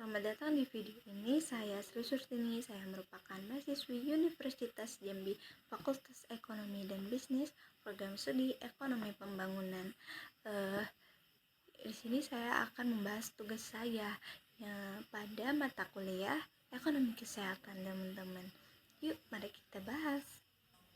Selamat datang di video ini. Saya Sri Surtini. Saya merupakan mahasiswi Universitas Jambi, Fakultas Ekonomi dan Bisnis, program studi Ekonomi Pembangunan. Di sini saya akan membahas tugas saya pada mata kuliah Ekonomi Kesehatan, teman-teman. Yuk, mari kita bahas.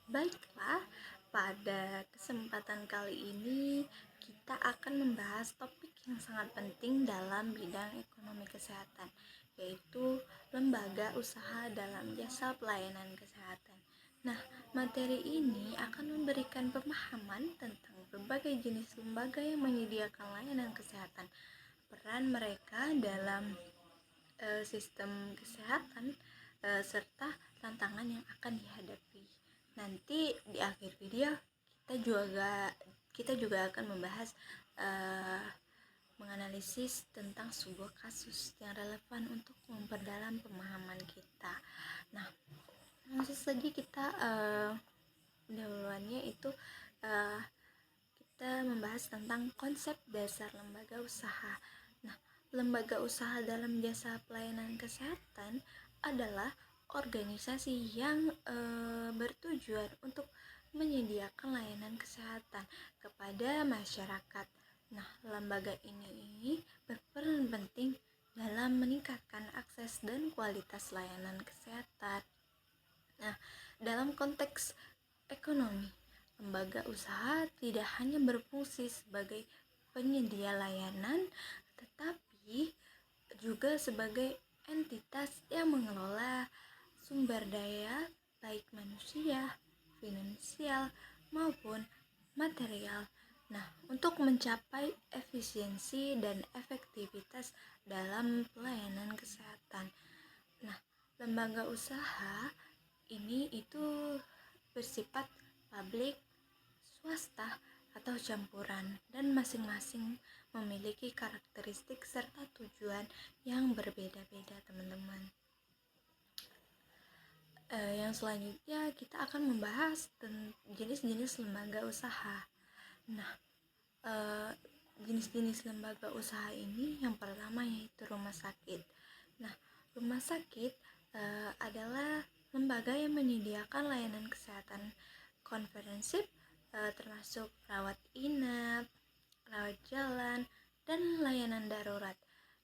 Baiklah, pada kesempatan kali ini kita akan membahas topik yang sangat penting dalam bidang ekonomi kesehatan, yaitu lembaga usaha dalam jasa pelayanan kesehatan. Nah, materi ini akan memberikan pemahaman tentang berbagai jenis lembaga yang menyediakan layanan kesehatan, peran mereka dalam sistem kesehatan, serta tantangan yang akan dihadapi. Nanti di akhir video kita juga akan membahas menganalisis tentang sebuah kasus yang relevan untuk memperdalam pemahaman kita. Nah, langsung saja kita pendahuluannya itu kita membahas tentang konsep dasar lembaga usaha. Nah, lembaga usaha dalam jasa pelayanan kesehatan adalah organisasi yang bertujuan untuk menyediakan layanan kesehatan kepada masyarakat. Nah, lembaga ini berperan penting dalam meningkatkan akses dan kualitas layanan kesehatan. Nah, dalam konteks ekonomi, lembaga usaha tidak hanya berfungsi sebagai penyedia layanan, tetapi juga sebagai entitas yang mengelola sumber daya baik manusia, finansial, maupun material. Nah, untuk mencapai efisiensi dan efektivitas dalam pelayanan kesehatan. Nah, lembaga usaha ini itu bersifat publik, swasta, atau campuran, dan masing-masing memiliki karakteristik serta tujuan yang berbeda-beda, teman-teman. Yang selanjutnya kita akan membahas jenis-jenis lembaga usaha. Nah, jenis-jenis lembaga usaha ini yang pertama yaitu rumah sakit. Nah, rumah sakit adalah lembaga yang menyediakan layanan kesehatan komprehensif, termasuk rawat inap, rawat jalan, dan layanan darurat.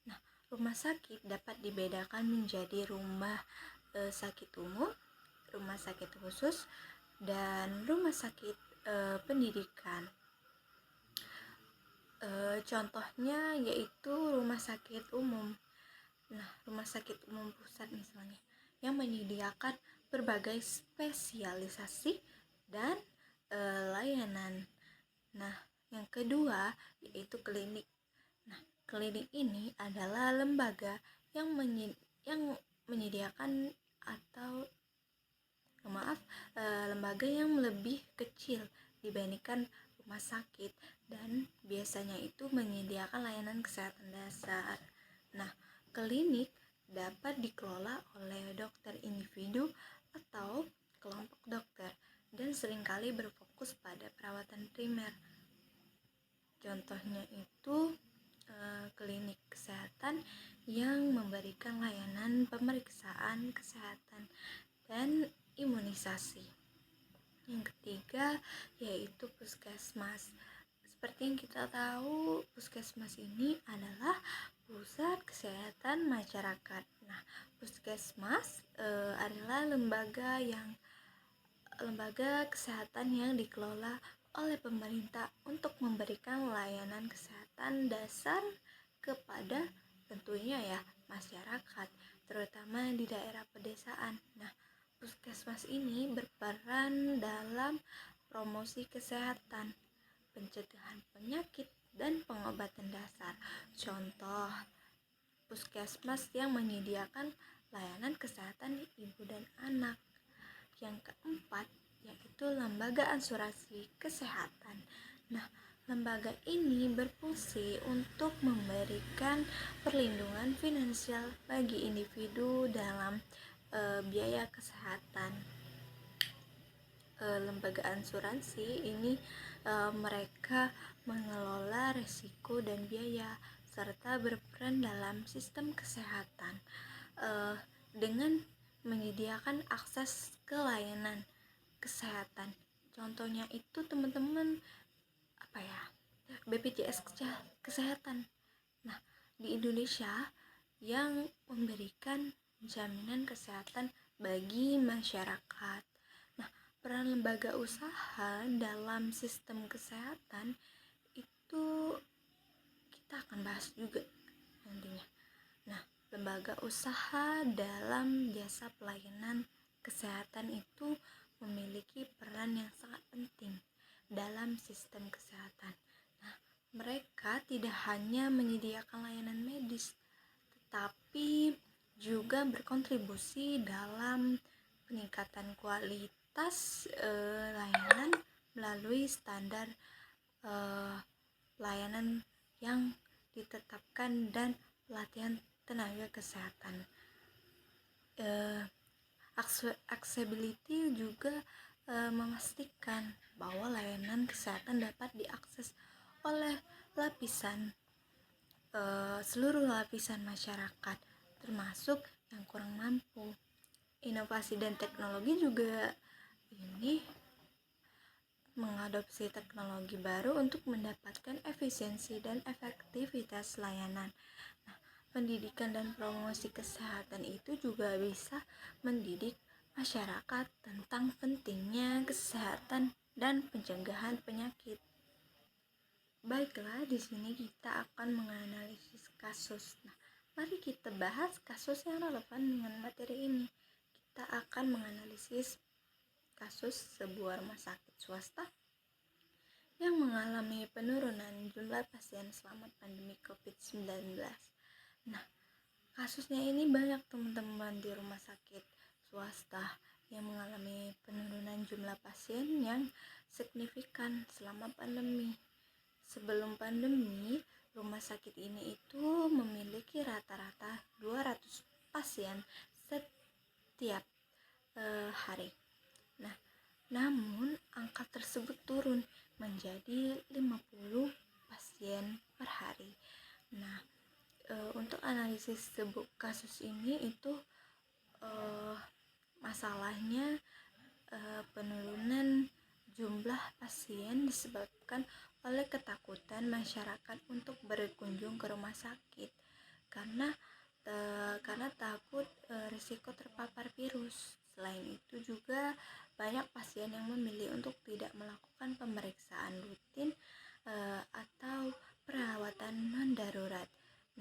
Nah, rumah sakit dapat dibedakan menjadi rumah sakit umum, rumah sakit khusus, dan rumah sakit pendidikan. Contohnya yaitu rumah sakit umum. Nah, rumah sakit umum pusat misalnya, yang menyediakan berbagai spesialisasi dan layanan. Nah, yang kedua yaitu klinik. Nah, klinik ini adalah lembaga yang menyediakan lembaga yang lebih kecil dibandingkan rumah sakit dan biasanya itu menyediakan layanan kesehatan dasar. Nah, klinik dapat dikelola oleh dokter individu atau kelompok dokter dan seringkali berfokus pada perawatan primer. Contohnya itu klinik kesehatan yang memberikan layanan pemeriksaan kesehatan dan imunisasi. Yang ketiga yaitu puskesmas. Seperti yang kita tahu, puskesmas ini adalah pusat kesehatan masyarakat. Nah, puskesmas adalah lembaga kesehatan yang dikelola oleh pemerintah untuk memberikan layanan kesehatan dasar kepada tentunya ya masyarakat, terutama di daerah pedesaan. Nah, puskesmas ini berperan dalam promosi kesehatan, pencegahan penyakit, dan pengobatan dasar. Contoh, puskesmas yang menyediakan layanan kesehatan ibu dan anak. Yang keempat yaitu lembaga asuransi kesehatan. Nah, lembaga ini berfungsi untuk memberikan perlindungan finansial bagi individu dalam biaya kesehatan. Lembaga asuransi ini mereka mengelola risiko dan biaya serta berperan dalam sistem kesehatan dengan menyediakan akses ke layanan kesehatan. Contohnya itu teman-teman BPJS Kesehatan. Nah, di Indonesia yang memberikan jaminan kesehatan bagi masyarakat. Nah, peran lembaga usaha dalam sistem kesehatan itu kita akan bahas juga nantinya. Nah, lembaga usaha dalam jasa pelayanan kesehatan itu memiliki peran yang sangat penting dalam sistem kesehatan. Nah, mereka tidak hanya menyediakan layanan medis, tetapi juga berkontribusi dalam peningkatan kualitas layanan melalui standar layanan yang ditetapkan dan pelatihan tenaga kesehatan. Accessibility juga memastikan bahwa layanan kesehatan dapat diakses oleh seluruh lapisan masyarakat, termasuk yang kurang mampu. Inovasi dan teknologi juga ini mengadopsi teknologi baru untuk mendapatkan efisiensi dan efektivitas layanan. Nah, pendidikan dan promosi kesehatan itu juga bisa mendidik masyarakat tentang pentingnya kesehatan dan pencegahan penyakit. Baiklah, di sini kita akan menganalisis kasus. Nah, mari kita bahas kasus yang relevan dengan materi ini. Kita akan menganalisis kasus sebuah rumah sakit swasta yang mengalami penurunan jumlah pasien selama pandemi COVID-19. Nah, kasusnya ini banyak teman-teman di rumah sakit swasta yang mengalami penurunan jumlah pasien yang signifikan selama pandemi. Sebelum pandemi, rumah sakit ini itu memiliki rata-rata 200 pasien setiap hari. Nah, namun angka tersebut turun menjadi 50 pasien per hari. Nah, untuk analisis kasus ini itu masalahnya penurunan jumlah pasien disebabkan oleh ketakutan masyarakat untuk berkunjung ke rumah sakit karena takut risiko terpapar virus. Selain itu juga banyak pasien yang memilih untuk tidak melakukan pemeriksaan rutin atau perawatan non-darurat.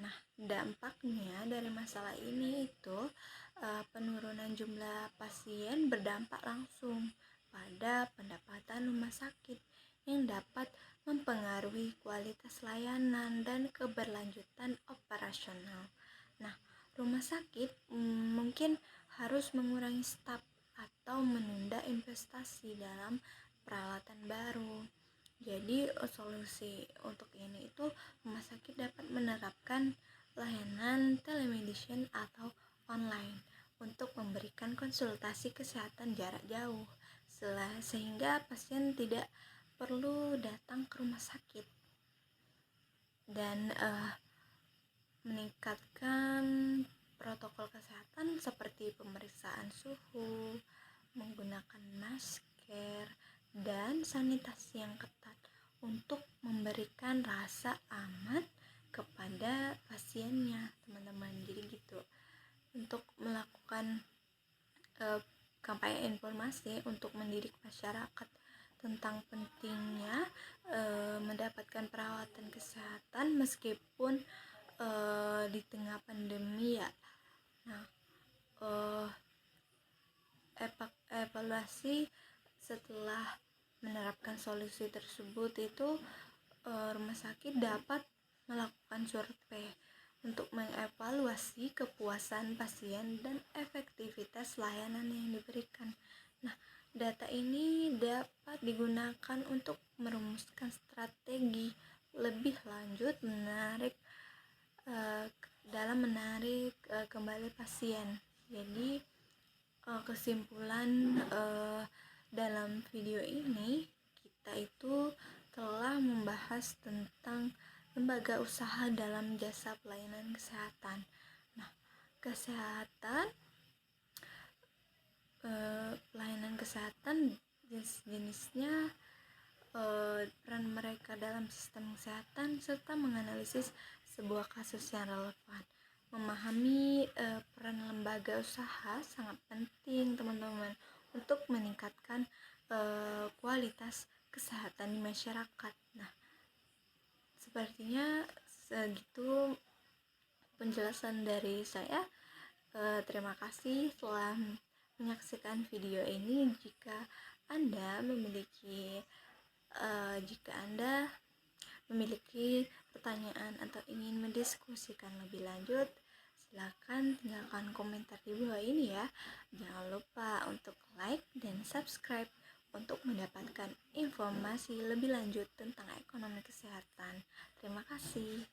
Nah, dampaknya dari masalah ini itu penurunan jumlah pasien berdampak langsung pada pendapatan rumah sakit yang dapat mempengaruhi kualitas layanan dan keberlanjutan operasional. Nah, rumah sakit mungkin harus mengurangi staf atau menunda investasi dalam peralatan baru. Jadi solusi untuk ini itu rumah sakit dapat menerapkan layanan telemedicine atau online untuk memberikan konsultasi kesehatan jarak jauh sehingga pasien tidak perlu datang ke rumah sakit dan meningkatkan protokol kesehatan seperti pemeriksaan suhu, menggunakan masker, dan sanitasi yang ketat untuk memberikan rasa aman kepada pasiennya, teman-teman. Jadi gitu, untuk melakukan kampanye informasi untuk mendidik masyarakat tentang pentingnya mendapatkan perawatan kesehatan meskipun di tengah pandemi ya. Nah, evaluasi setelah menerapkan solusi tersebut itu rumah sakit dapat melakukan survei untuk mengevaluasi kepuasan pasien dan efektivitas layanan yang diberikan. Nah, data ini dapat digunakan untuk merumuskan strategi lebih lanjut dalam menarik kembali pasien. Jadi kesimpulan dalam video ini kita itu telah membahas tentang lembaga usaha dalam jasa pelayanan kesehatan. Nah, kesehatan pelayanan kesehatan jenis-jenisnya, peran mereka dalam sistem kesehatan, serta menganalisis sebuah kasus yang relevan. Memahami peran lembaga usaha sangat penting teman-teman untuk meningkatkan kualitas kesehatan di masyarakat. Nah, sepertinya segitu penjelasan dari saya. Terima kasih telah menyaksikan video ini. Jika Anda memiliki pertanyaan atau ingin mendiskusikan lebih lanjut, silakan tinggalkan komentar di bawah ini ya. Jangan lupa untuk like dan subscribe untuk mendapatkan informasi lebih lanjut tentang ekonomi kesehatan. Terima kasih.